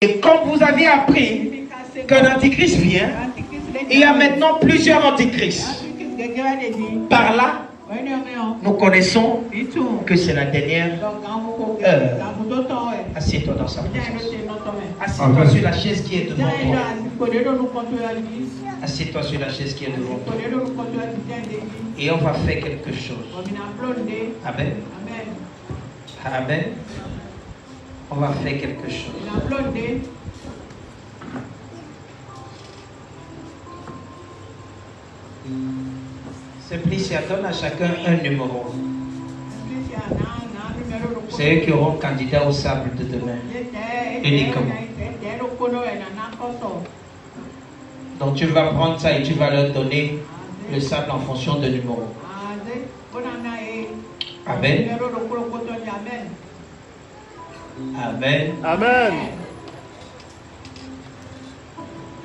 Et comme vous avez appris qu'un antichrist vient, il y a maintenant plusieurs antichrists. Par là, nous connaissons que c'est la dernière heure. Assieds-toi dans sa présence. Assieds-toi sur la chaise qui est devant toi. Assieds-toi sur la chaise qui est devant toi. Et on va faire quelque chose. Amen. Amen. On va faire quelque chose. Simplicia donne à chacun un numéro. C'est eux qui auront candidat au sable de demain. Uniquement. Donc tu vas prendre ça et tu vas leur donner le sable en fonction de numéro. Amen. Amen. Amen.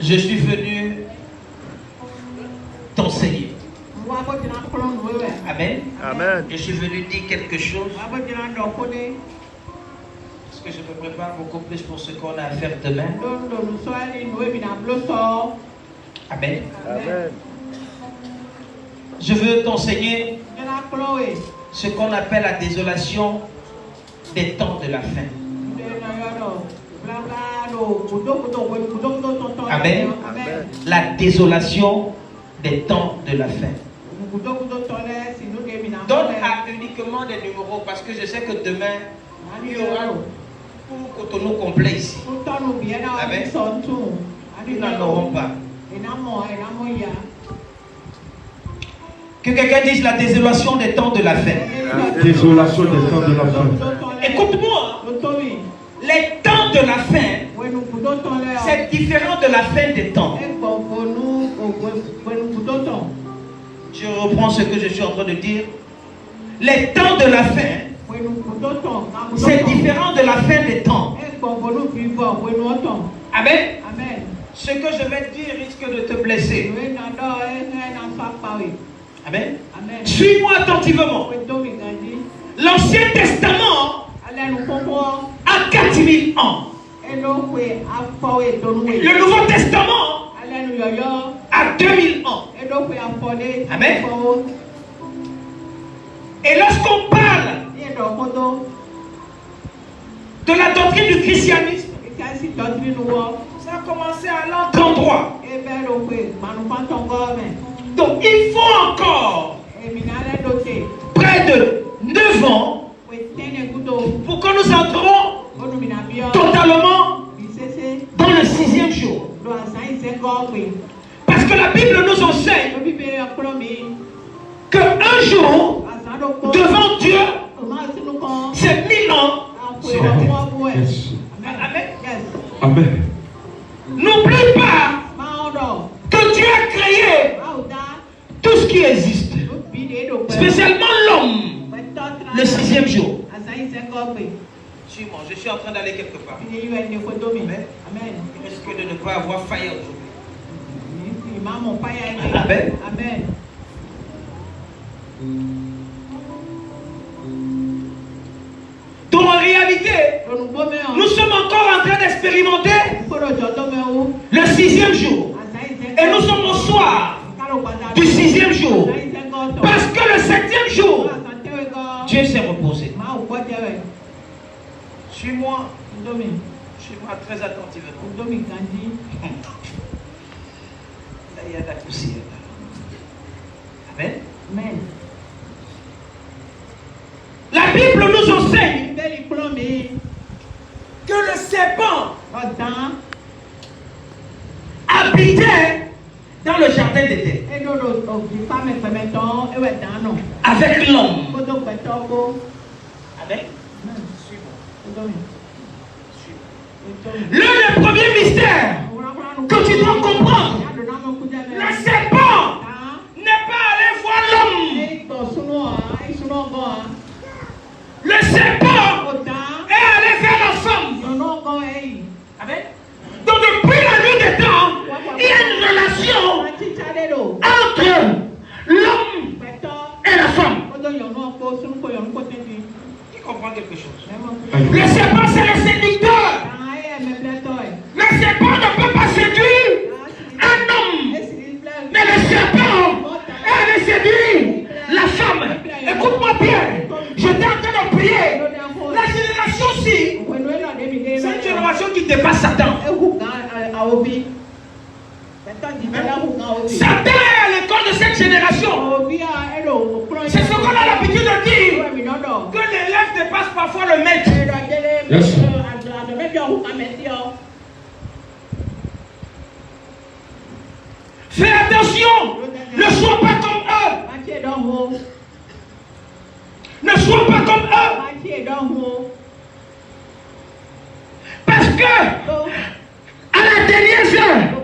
Je suis venu t'enseigner. Amen. Amen. Je suis venu dire quelque chose. Parce que je me prépare beaucoup plus pour ce qu'on a à faire demain. Amen. Amen. Je veux t'enseigner ce qu'on appelle la désolation des temps de la fin. Amen. Amen. La désolation des temps de la fin. Donne à uniquement des numéros parce que je sais que demain, il y aura tout Cotonou complet ici. Amen. Ils n'en auront pas. Que quelqu'un dise la désolation des temps de la fin. La désolation des temps de la fin. Écoute-moi. Les temps de la fin, c'est différent de la fin des temps. Je reprends ce que je suis en train de dire. Les temps de la fin, c'est différent de la fin des temps. Amen. Ce que je vais te dire risque de te blesser. Amen. Suis-moi attentivement. L'Ancien Testament a 4000 ans. Le Nouveau Testament a 2000 ans. Amen. Et lorsqu'on parle de la doctrine du christianisme, ça a commencé à l'an 33. Donc il faut encore près de 9 ans pour que nous entrons totalement dans le 6e jour. Parce que la Bible nous enseigne qu'un jour, devant Dieu, c'est 1000 ans sur la terre. Amen. Amen. N'oublie pas que Dieu a créé tout ce qui existe, spécialement l'homme, le 6e jour. Suis-moi, je suis en train d'aller quelque part. Amen. Il risque de ne pas avoir failli aujourd'hui. Amen. Donc en réalité, nous sommes encore en train d'expérimenter le 6e jour. Et nous sommes au soir du 6e jour. Parce que le 7e jour, Dieu s'est reposé. Suis-moi. Suis-moi très attentivement. Là, il y a de la poussière. Amen. La Bible nous enseigne que le serpent habitait dans le jardin d'Éden avec l'homme. Amen. L'un des premiers mystères que tu dois comprendre, le serpent n'est pas allé voir l'homme. Le serpent est allé vers la femme. Amen. Donc depuis la nuit des temps, il y a une relation entre l'homme et la femme. Qui comprend quelque chose? Le serpent c'est le séducteur. Le serpent ne peut pas séduire un homme. Mais le serpent avait séduit la femme. Écoute-moi bien. Je t'ai en train de prier. La génération-ci, c'est une génération qui dépasse Satan. Satan est à l'école de cette génération. C'est ce qu'on a l'habitude de dire. Que l'élève dépasse parfois le maître. Yes. Fais attention. Ne sois pas comme eux. Ne sois pas comme eux. Parce que à la dernière heure,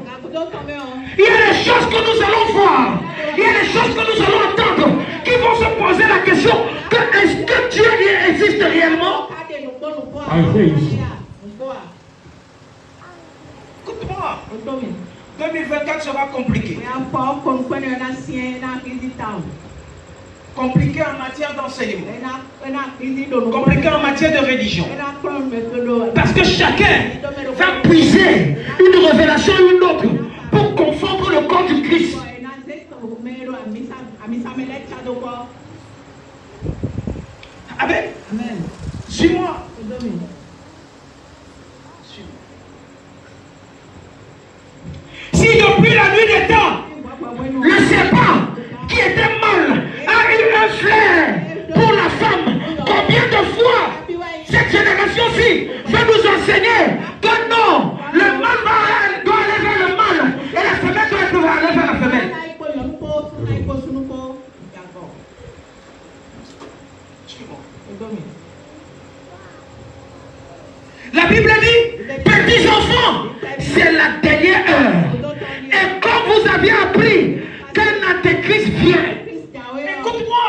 il y a des choses que nous allons voir. Il y a des choses que nous allons entendre qui vont se poser la question que est-ce que Dieu existe réellement? Écoute-moi. 2024 sera compliqué. Compliqué en matière d'enseignement. Compliqué en matière de religion. Parce que chacun va puiser une révélation ou une autre pour confondre le corps du Christ. Amen. Suis-moi. Si depuis la nuit des temps, le serpent qui était mal a eu un flair pour la femme, combien de fois cette génération-ci veut nous enseigner que non, le mal doit aller vers le mal et la femelle doit aller vers la femelle. La Bible dit, petits enfants, c'est la dernière heure. Et comme vous aviez appris qu'un antéchrist vient, écoute-moi,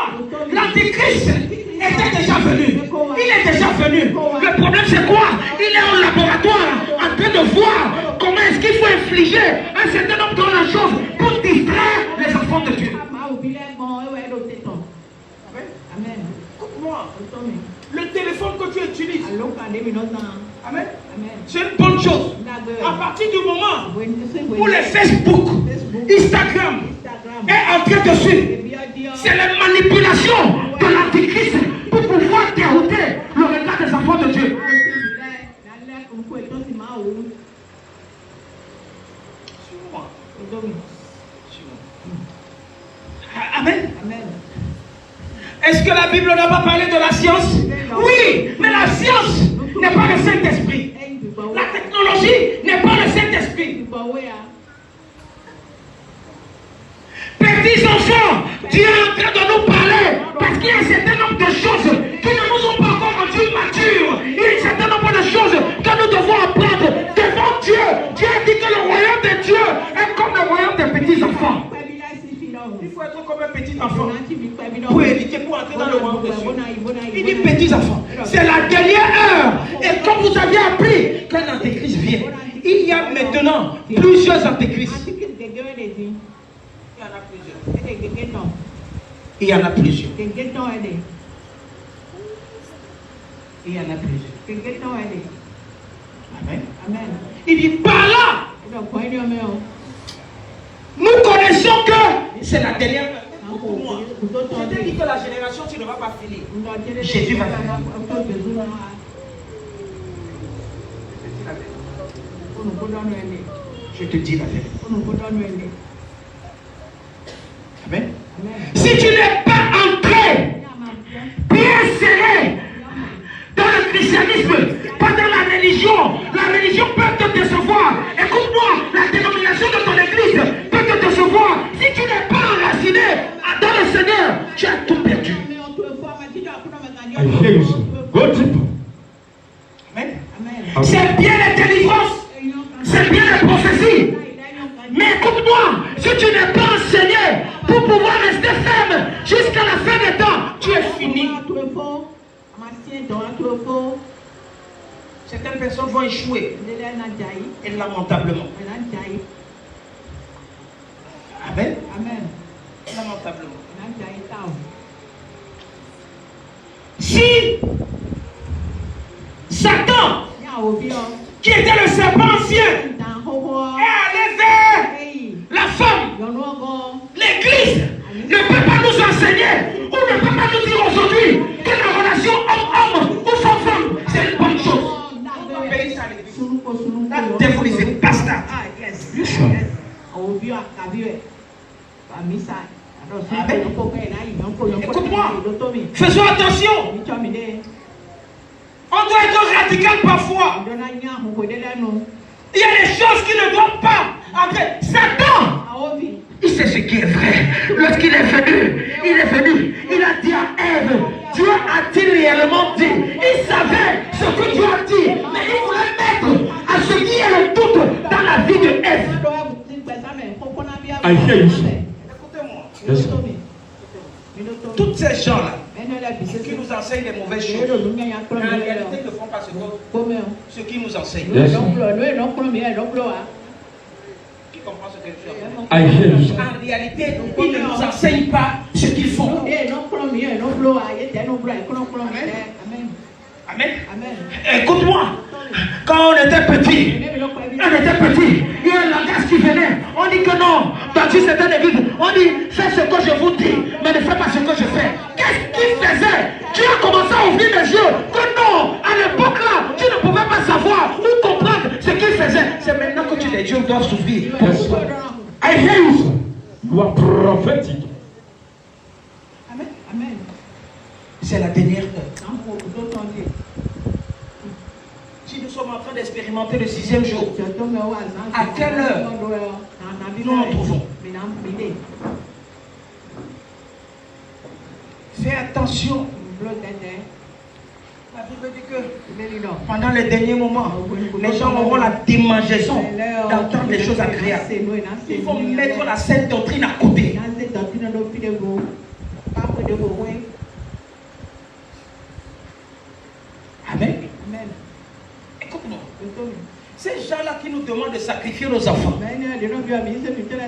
l'antéchrist était déjà venu. Il est déjà venu. Le problème c'est quoi? Il est au laboratoire en train de voir comment est-ce qu'il faut infliger un certain nombre de choses pour distraire les enfants de Dieu. Amen. Écoute-moi. Le téléphone que tu utilises, amen, c'est une bonne chose. À partir du moment où les Facebook, Instagram est entré dessus, c'est la manipulation de l'antéchrist pour pouvoir dérouter le regard des enfants de Dieu. Amen. Est-ce que la Bible n'a pas parlé de la science? Oui, mais la science n'est pas le Saint-Esprit. La technologie n'est pas le Saint-Esprit. Petits enfants, Dieu est en train de nous parler parce qu'il y a un certain nombre de choses qui ne nous ont pas encore rendus matures. Il y a un certain nombre de choses que nous devons apprendre devant Dieu. Dieu a dit que le royaume de Dieu est comme le royaume des petits enfants. Il faut être comme un petit enfant pour éviter, pour entrer dans le royaume de Dieu. Il dit petits enfants. C'est la dernière heure. Et comme vous aviez appris qu'un antéchrist vient, il y a maintenant plusieurs antéchrists. Il y en a plusieurs. Il y en a plusieurs. Amen. Il dit par là, nous connaissons que c'est la dernière. Je t'ai dit que la génération, tu ne vas pas finir. Jésus va finir. Je te dis la vérité. Amen. Si tu n'es pas entré bien serré dans le christianisme, pas dans la religion peut te décevoir. Écoute-moi, la dénomination de ton église peut te décevoir. Si tu n'es pas enraciné dans le Seigneur, tu as tout perdu. Amen. C'est bien les délivrances, c'est bien les prophéties. Mais écoute-moi, si tu n'es pas enseigné pour pouvoir rester ferme jusqu'à la fin des temps, tu es fini. Certaines personnes vont échouer. Et lamentablement. Amen. Lamentablement. Si Satan, qui était le serpent ancien, L'église ne peut pas nous enseigner ou ne peut pas nous dire aujourd'hui que la relation homme-homme ou femme-femme, c'est une bonne chose. La diabolisée, basta. Écoute-moi, faisons attention. On doit être radical parfois. Il y a des choses qui ne doivent pas. Après, Satan, il sait ce qui est vrai. Lorsqu'il est venu, il a dit à Ève, Dieu a-t-il réellement dit? Il savait ce que Dieu a dit, mais il voulait mettre à ce qui est le doute dans la vie de Ève. Écoutez-moi. Toutes ces gens-là qui nous enseignent les mauvaises choses, en réalité ne font pas ce qu'ils nous enseignent. Qui comprend ce que je dis? En réalité, ils ne nous enseignent pas ce qu'ils font. Amen. Écoute-moi, quand on était petit, il y a un langage qui venait. On dit que non, dans une certaine église, on dit faites ce que je vous dis, mais ne faites pas ce que je fais. Qu'est-ce qu'il faisait? Dieu a commencé à ouvrir les yeux. Que non, à l'époque là, tu ne pouvais pas savoir ou comprendre ce qu'il faisait. C'est maintenant que les dieux doivent s'ouvrir. I hear you. You are prophetic. Amen. C'est la dernière heure. Si nous sommes en train d'expérimenter le 6e jour, à quelle heure nous en trouvons? Fais attention. La Bible dit que pendant les derniers moments, les gens auront la démangeaison d'entendre des choses agréables. Il faut mettre la sainte doctrine à côté. Amen. Écoute-moi. Ces gens-là qui nous demandent de sacrifier nos enfants,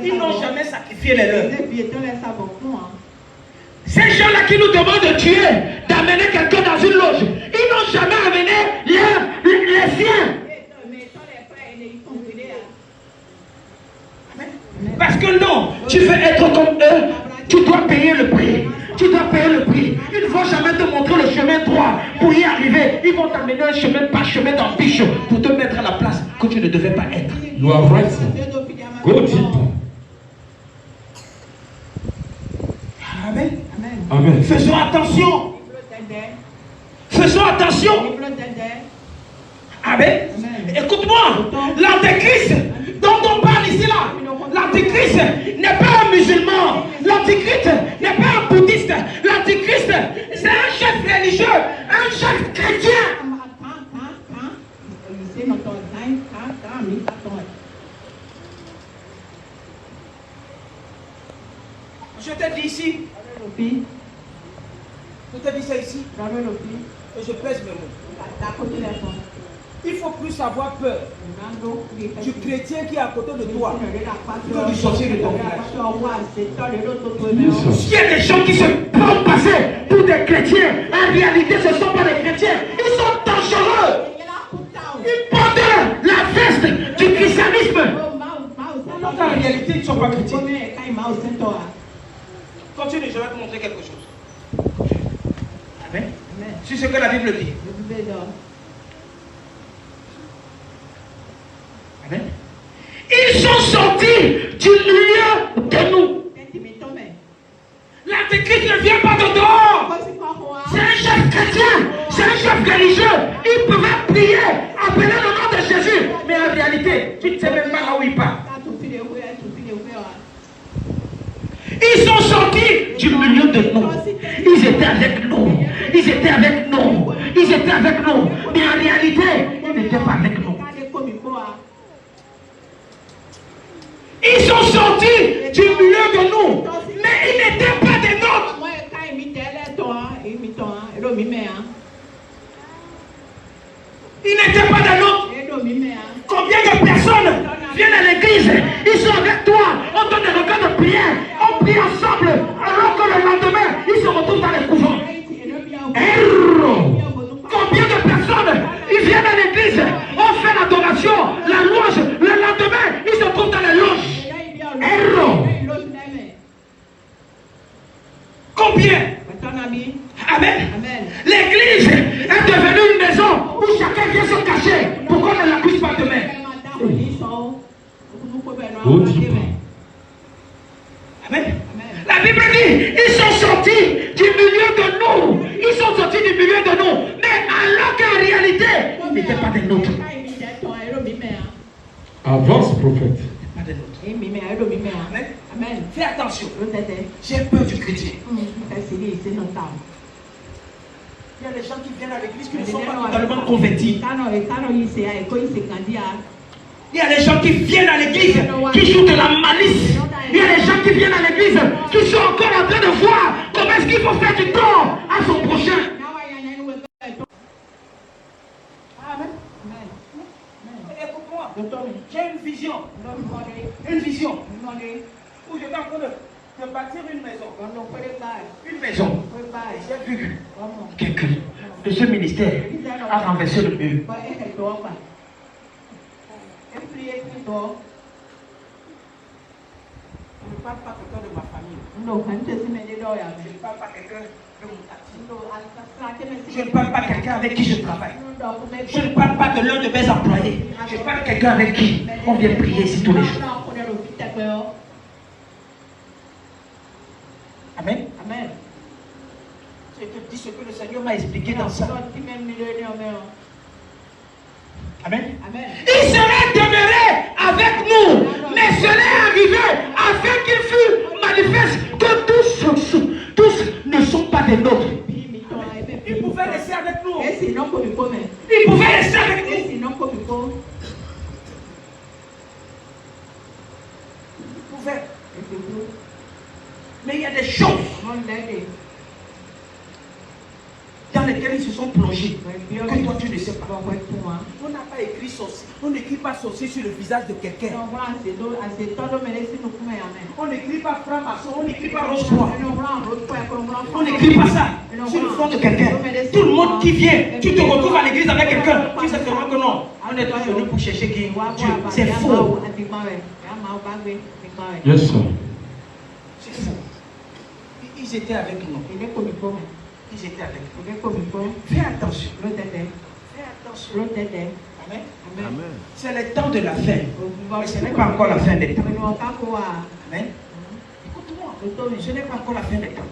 ils n'ont jamais sacrifié les leurs. Ces gens-là qui nous demandent de tuer, d'amener quelqu'un dans une loge, ils n'ont jamais amené les siens. Parce que non, tu veux être comme eux, tu dois payer le prix. Tu dois payer le prix. Ils ne vont jamais te montrer le chemin droit pour y arriver. Ils vont t'amener un chemin par chemin d'embûche pour te mettre à la place que tu ne devais pas être. You are right. Go deep. Amen. Amen. Faisons attention. Faisons attention. Amen. Écoute-moi. L'antéchrist dont on parle ici là. L'antéchrist n'est pas un musulman. L'antéchrist n'est pas un bouddhiste. L'antéchrist, c'est un chef religieux, un chef chrétien. Je t'ai dit ici. Je t'ai dit ça ici. Et je pèse mes mots. Il ne faut plus avoir peur du chrétien qui est à côté de toi que du sorcier de ton village. S'il y a des gens qui se font passer pour des chrétiens, en réalité ce ne sont pas des chrétiens, ils sont dangereux. Ils portent la veste du christianisme. En réalité, ils ne sont pas chrétiens. Continue, je vais te montrer quelque chose. Amen. C'est ce que la Bible dit. Amen. Ils sont sortis du milieu de nous. L'antéchrist ne vient pas de dehors. C'est un chef chrétien, c'est un chef religieux. Il pouvait prier, appeler le nom de Jésus. Mais en réalité, tu ne sais même pas là où il part. Ils sont sortis du milieu de nous. Ils étaient avec nous. Ils étaient avec nous. Ils étaient avec nous. Mais en réalité, ils n'étaient pas avec nous. Ils sont sortis du milieu de nous. Mais ils n'étaient pas des nôtres. Ils n'étaient pas des nôtres. Combien de personnes viennent à l'église? Ils sont avec toi. On donne des regards de prière. On prie ensemble. Alors que le lendemain, ils se retrouvent dans les couvents. Combien de personnes ils viennent à l'église? On fait l'adoration, la louange. Le lendemain, ils se trouvent dans les loges. Amen. La Bible dit, ils sont sortis du milieu de nous. Ils sont sortis du milieu de nous. Mais alors qu'en réalité, ils n'étaient pas des nôtres. Avance, prophète. Pas des nôtres. Amen. Amen. Fais attention. J'ai peur du chrétien. Il y a des gens qui viennent à l'église qui ne sont pas totalement convertis. Il y a des gens qui viennent à l'église qui jouent de la malice. Il y a des gens qui viennent à l'église qui sont encore en train de voir comment est-ce qu'il faut faire du tort à son prochain. Amen. Écoute-moi, j'ai une vision. Une vision. Où j'étais en train de bâtir une maison. Une maison. J'ai vu quelqu'un de ce ministère a renversé le mur. Je ne parle pas quelqu'un de ma famille. Je ne parle pas quelqu'un de mon quartier. Je ne parle pas quelqu'un avec qui je travaille. Je ne parle pas de l'un de mes employés. Je parle quelqu'un avec qui on vient prier ici tous les jours. Amen. Amen. Je te dis ce que le Seigneur m'a expliqué dans ça. Amen. Amen. Il serait demeuré avec nous, mais serait arrivé afin qu'il fût manifeste que tous ne sont pas des nôtres. Il pouvait rester avec nous. Il pouvait rester avec nous. Il pouvait. Mais il y a des choses dans lesquels ils se sont plongés, que toi tu ne sais pas. On n'a pas écrit sorcier. On n'écrit pas sorcier sur le visage de quelqu'un. On n'écrit pas franc-maçon, on n'écrit pas rose-croix. On n'écrit pas ça sur le front de quelqu'un. Tout le monde qui vient, tu te retrouves à l'église avec quelqu'un, tu sais seulement que non. On est venu pour chercher qui Dieu. C'est faux. Yes, sir. C'est faux. Ils étaient avec nous. Ils étaient avec nous. Fais attention. Fais attention. Amen. Amen. C'est le temps de la fin. Mais ce n'est pas encore la fin des temps. Amen. Écoute-moi. Ce n'est pas encore la fin des temps.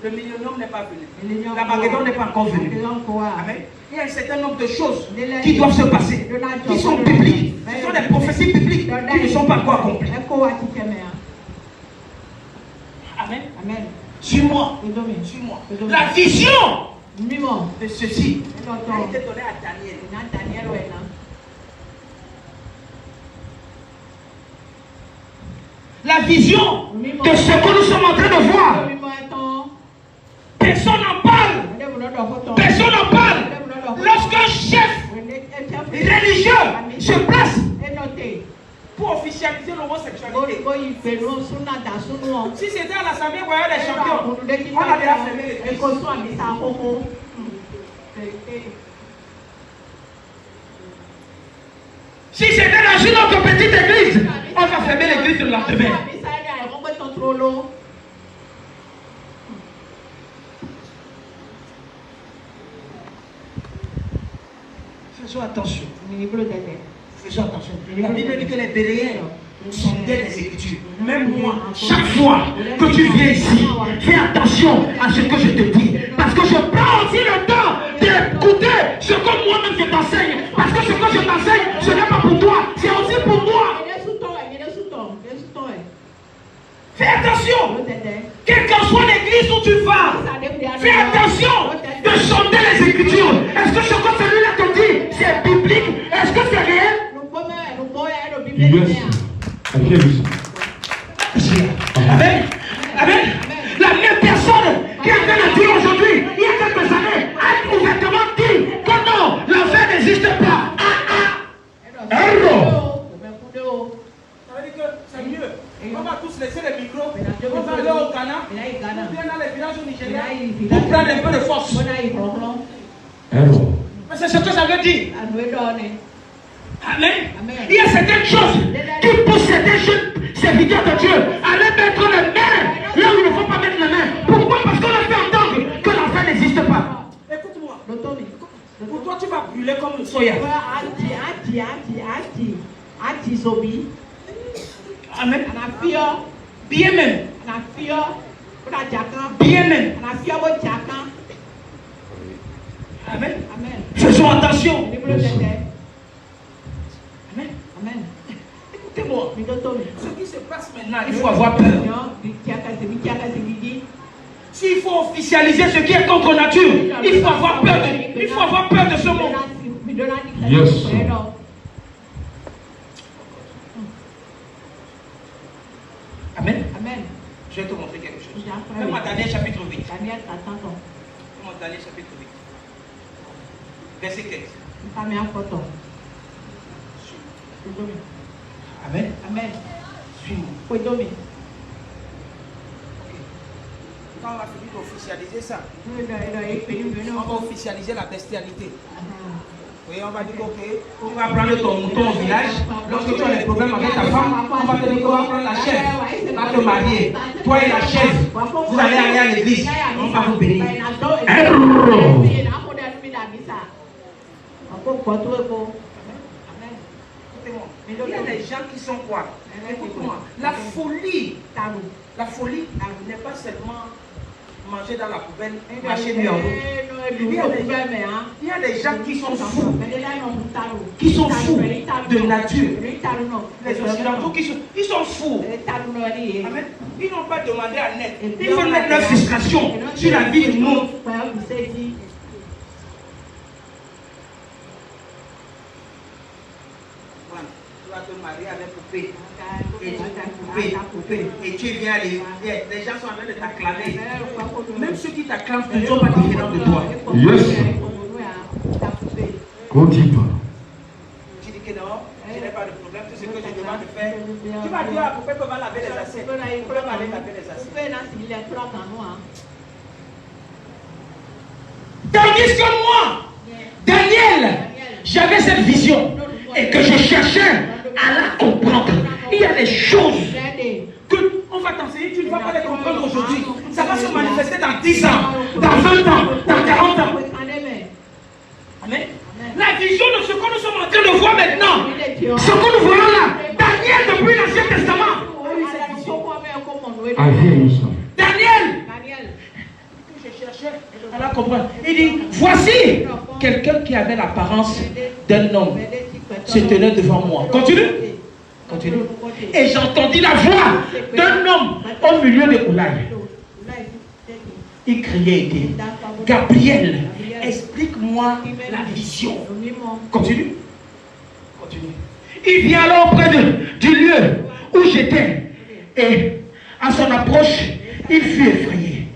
Le millénium n'est pas venu. La Maghédon n'est pas encore venue. Amen. Il y a un certain nombre de choses qui doivent se passer, qui sont bibliques. Ce sont des prophéties bibliques qui ne sont pas encore accomplies. Amen. Amen. Suis-moi. Suis-moi. La vision de ceci a été donnée à Daniel. La vision de ce que nous sommes en train de voir. Personne n'en parle. Personne n'en parle. Lorsqu'un chef religieux se place pour officialiser l'homosexualité. Si c'était à l'Assemblée royale des champions, on a déjà fermé l'église. Si c'était dans une autre petite église, on va fermer l'église le lendemain. Faisons attention. Faisons attention. La Bible dit que les Béréens sondaient les Écritures. Même moi, chaque fois que tu viens ici, fais attention à ce que je te dis. Parce que je prends aussi le temps d'écouter ce que moi-même je t'enseigne. Parce que ce que je t'enseigne, ce n'est pas pour toi, c'est aussi pour moi. Fais attention. Quelle qu'en soit l'église où tu vas, fais attention de sonder les Écritures. Est-ce que ce que celui-là te dit, c'est biblique? Est-ce que c'est réel? Yes. I hear you. Amen. Amen. La même personne qui est en train de dire aujourd'hui, il y a quelques années, a ouvertement dit que non, l'enfer n'existe pas. Error. Ça veut dire que c'est mieux. On va tous laisser les micros. On va aller au Ghana. On vient dans les villages au Nigeria pour prendre un peu de force. Error. Mais c'est ce que ça veut dire. Amen. Il y a certaines choses qui poussent certains jeunes serviteurs de Dieu à aller mettre les mains là où il ne faut pas mettre les mains. Pourquoi? Parce qu'on a fait entendre que l'enfer n'existe pas. Écoute-moi. Pour toi, tu vas brûler comme le soya. Amen. Bien même. Bien même. Amen. Faisons attention. Amen. Écoutez-moi. Ce qui se passe maintenant, il faut avoir peur. S'il faut officialiser ce qui est contre nature, il faut avoir peur de ce monde. Yes. Amen. Je vais te montrer quelque chose. Fais-moi Daniel chapitre 8. Fais-moi Daniel chapitre 8. Verset 15. Amen. Suis-moi. Quand on va finir d'officialiser ça, on va officialiser la bestialité. Oui, on va dire ok, tu vas prendre ton mouton au village. Lorsque tu as des problèmes avec ta femme, on va te dire qu'on va prendre la chèvre. On va te marier. Toi et la chèvre, vous allez aller à l'église. On va vous bénir. Il y a des gens qui sont quoi? Écoute-moi, la folie n'est pas seulement manger dans la poubelle, marcher nu en route. Il y a des gens qui sont fous de nature. Les Occidentaux ils sont fous. Amen. Ils n'ont pas demandé à naître. Ils veulent mettre leur frustration sur la vie du monde. Tu vas te marier avec poupée. Et tu viens les gens sont en train de t'acclamer. Même ceux qui t'acclament ne sont pas différents de toi. Yes. Go deeper. Tu dis que non, je n'ai pas de problème, tout ce que je demande de faire. Tu vas dire à la poupée qu'on va laver les assiettes. On va aller laver les assiettes. Tandis que moi, Daniel, j'avais cette vision et que je cherchais à la comprendre. Il y a des choses que on va t'enseigner, tu ne vas pas les comprendre aujourd'hui. Ça va se manifester dans 10 ans, dans 20 ans, dans 40 ans. Amen. La vision de ce que nous sommes en train de voir maintenant, ce que nous voyons là, Daniel depuis l'Ancien Testament. Daniel, je cherchais à la comprendre. Il dit, voici quelqu'un qui avait l'apparence d'un homme se tenait devant moi. Continue. Et j'entendis la voix d'un homme au milieu des poulailles. Il criait et dit, Gabriel, explique-moi la vision. Continue. Il vient alors auprès du lieu où j'étais. Et à son approche, il fut effrayé.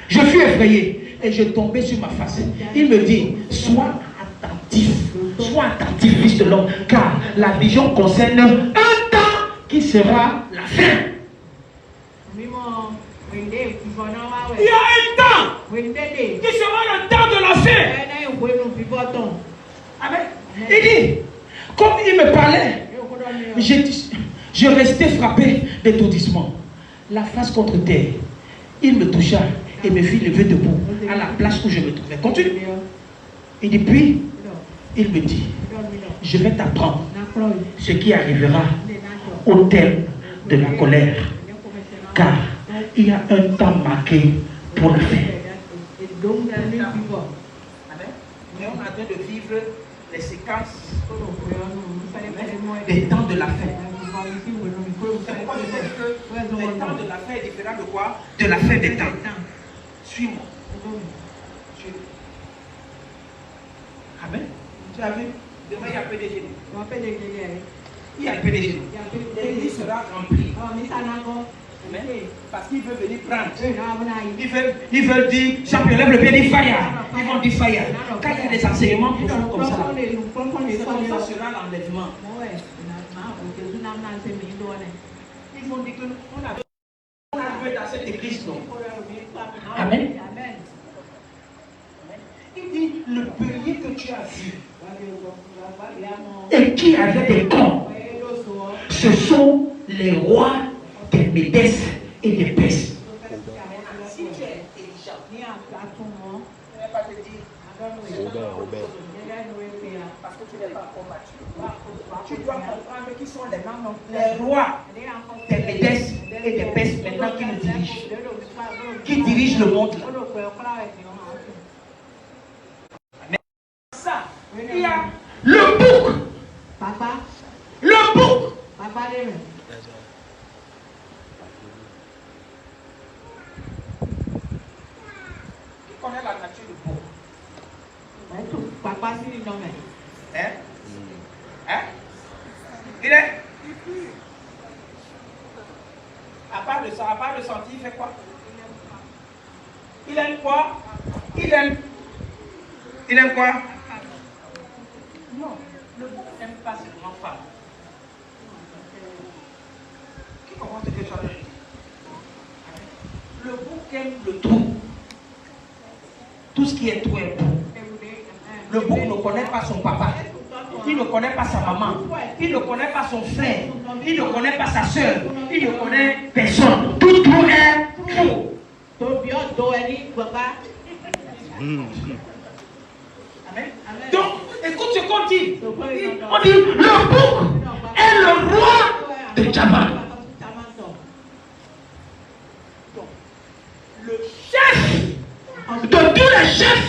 Je fus effrayé et je tombais sur ma face. Il me dit, sois attentif, fils de l'homme, car la vision concerne un temps qui sera la fin. Il y a un temps qui sera le temps de la fin. Amen. Il dit, comme il me parlait, je restais frappé d'étourdissement, la face contre terre. Il me toucha et me fit lever debout à la place où je me trouvais. Continue. Il dit, puis il me dit, je vais t'apprendre ce qui arrivera au terme de la colère, car il y a un temps marqué pour la fin. On est en train de vivre les séquences des temps de la fin. C'est pourquoi je dis que le temps de la fin est différent de quoi? De la fin des temps. Suis-moi. Amen. Tu as vu? Demain, il y a PDG. Il y a le PDG. L'église sera remplie. Amen. Parce qu'ils veulent venir prendre. Ils veulent dire, champion, lève le pied, dit fire. Ils vont dire fire. Quand il y a des enseignements profonds comme ça, c'est comme ça sera l'enlèvement. Ils vont dire qu'on a besoin dans cette église. Amen. Il dit, le pays que tu as vu et qui avait des camps, ce sont les rois des Médès et des Perses. Si tu es intelligent, je ne vais pas te dire Robert. Parce que tu n'es pas encore mature. Tu dois comprendre qui sont les rois des Médès et des Perses maintenant qui nous dirigent. Qui dirigent le monde. Mais ça, il y a le bouc. Le bouc. Qui connaît la nature du bouc? Hein? Hein? Il est? À part de sentir, il fait quoi? Il aime quoi? Il aime quoi? Non, le bouc n'aime pas ses grandes femmes. Qui commence quelque chose? Le bouc aime le tout. Tout ce qui est tout est bon. Le bouc ne connaît pas son papa. Il ne connaît pas sa maman. Il ne connaît pas son frère. Il ne connaît pas sa soeur. Il ne connaît personne. Tout est faux. Amen. Donc, écoute ce qu'on dit. On dit le bouc est le roi de Java. Le chef de tous les chefs.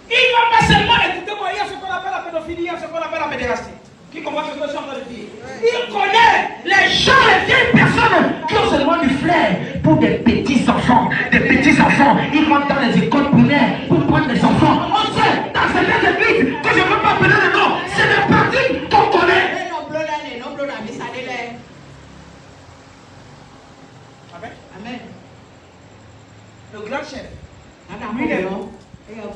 Il ne va pas seulement, écoutez-moi, il y a ce qu'on appelle la pédophilie, il y a ce qu'on appelle la pédérastie. Qui comprend ce que je suis en train de dire? Il connaît les gens, les vieilles personnes qui ont seulement du flair pour des petits enfants. Des petits enfants, ils rentrent dans les écoles primaires pour prendre des enfants. On sait, dans certaines églises, que je ne veux pas appeler le nom, c'est des pratiques qu'on connaît. Amen. Le grand chef. Lui, il est bon. Il est bon.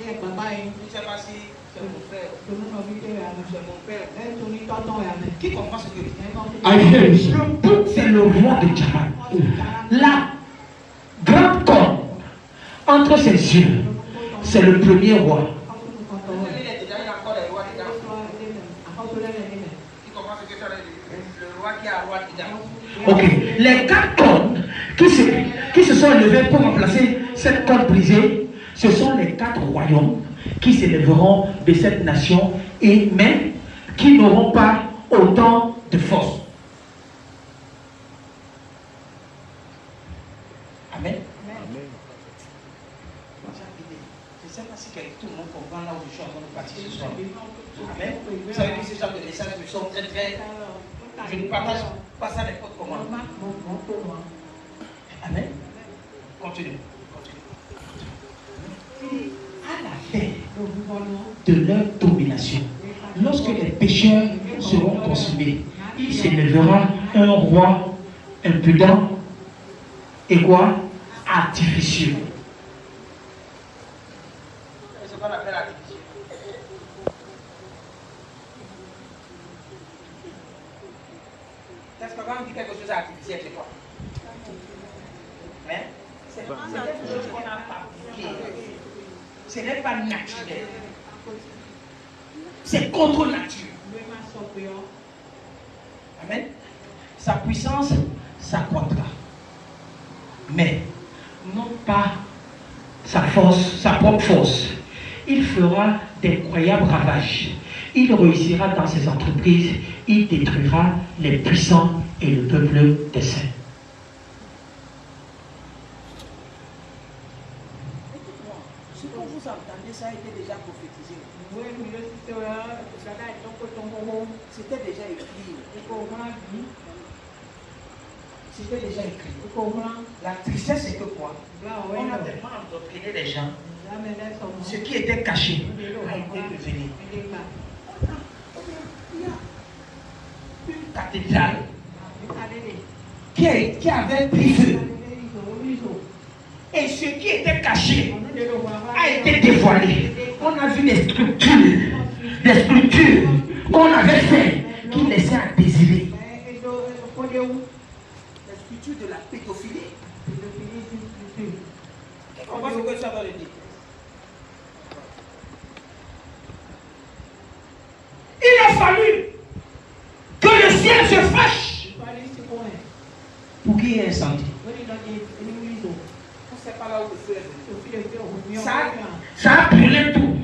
Je ne sais pas si c'est mon frère. C'est mon père. Qui comprend ce que je dis? Le bouc, c'est le roi de Java. La grande corne entre ses yeux, c'est le premier roi. Ok, les 4 cornes qui se sont levées pour remplacer cette corne brisée, ce sont les 4 royaumes qui s'élèveront de cette nation et même qui n'auront pas autant de force. Amen. Je ne sais pas si tout le monde comprend là où je suis en train de partir ce soir. Amen. Vous savez que ces genres de messages me sont très très... Je ne partage pas ça n'importe comment. Amen. Continue. À la fin de leur domination, lorsque les pécheurs seront consumés, il s'élèvera un roi impudent et quoi? Artificieux. C'est ce qu'on appelle artificieux. Qu'est-ce que quand on dit quelque chose d'artificiel, c'est quoi? Hein? C'est quelque chose qu'on a fabriqué. Ce n'est pas naturel. C'est contre nature. Amen. Sa puissance s'accroîtra. Mais non pas sa force, sa propre force. Il fera d'incroyables ravages. Il réussira dans ses entreprises. Il détruira les puissants et le peuple des saints. Ce que vous entendez, ça a été déjà prophétisé. C'était déjà écrit. C'était déjà écrit. La tristesse, c'est que quoi? On a tellement endoctriné les gens. Ce qui était caché a été révélé. Il y a une cathédrale qui avait pris feu. Et ce qui était caché a été dévoilé. On a vu des structures qu'on avait fait qui laissaient à désirer. Les structures de la pédophilie. On va ce que ça va le dire. Il a fallu que le ciel se fâche pour qu'il dit incendie. C'est pas là où le feu est venu. Ça a brûlé tout.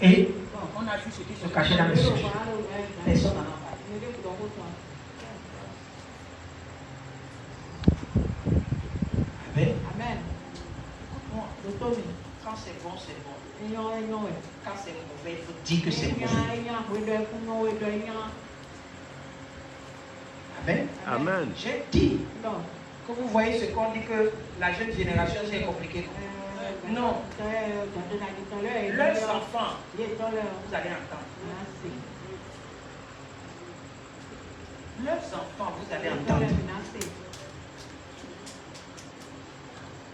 Et On a vu ce qui se cachait dans le sujet. Personne n'en a parlé. Amen. Quand c'est bon, c'est bon. Quand c'est mauvais, il faut dire que c'est mauvais. Amen. Amen. J'ai dit que vous voyez ce qu'on dit que la jeune génération c'est compliqué. Non. Leurs enfants, vous allez entendre. Leurs enfants, vous allez entendre.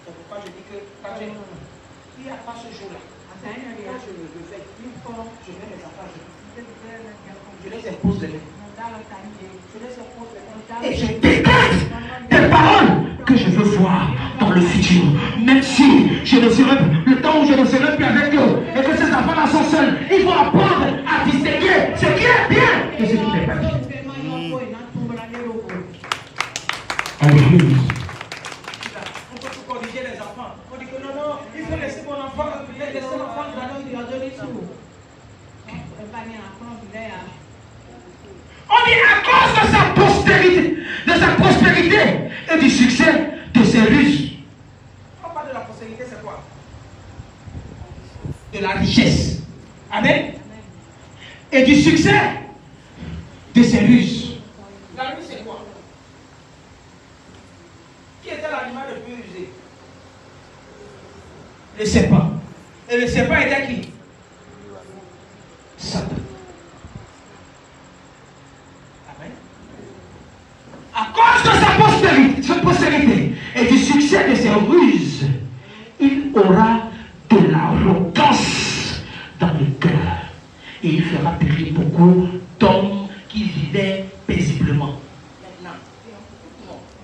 C'est pourquoi je dis que quand il n'y a pas ce jour-là, quand je le fais, je mets les enfants, je les impose les mains. Et je dégage des paroles que je veux voir dans le futur. Même si je ne serai le temps où je ne serai plus avec eux et que ces enfants-là sont seuls, il faut apprendre à distinguer ce qui est bien et ce qui n'est pas bien. Alléluia. On peut corriger les enfants. On dit que non, non, il faut laisser mon enfant, laisser l'enfant dans On dit à cause de sa prospérité et du succès de ses ruses. On parle de la prospérité, c'est quoi? De la richesse. Amen. Et du succès de ses ruses. La ruse, c'est quoi? Qui était l'animal le plus rusé? Le serpent. Et le serpent était qui? Satan. Amen. À cause de sa prospérité et du succès de ses ruses, il aura de l'arrogance dans le cœur. Et il fera périr beaucoup d'hommes qui vivaient paisiblement. Maintenant,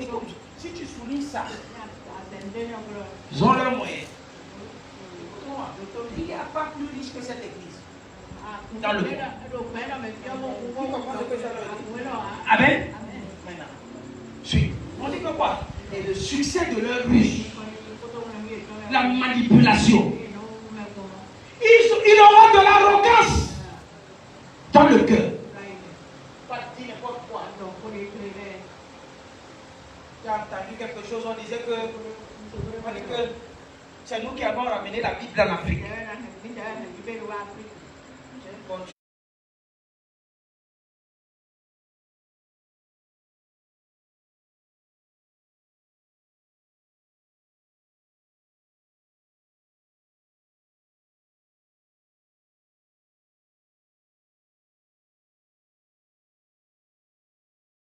écoute, si tu soulignes ça, Ils ont leurs moyens. il n'y a pas plus riche que cette église. Dans le monde. Vous comprenez ce que je leur dis? Amen. Maintenant, Suis. on dit que quoi? Et le succès de leur ruse, la manipulation. Ils auront de l'arrogance dans le cœur. Pas dire n'importe quoi. Tu as entendu quelque chose, on disait que c'est nous qui avons ramené la Bible en Afrique.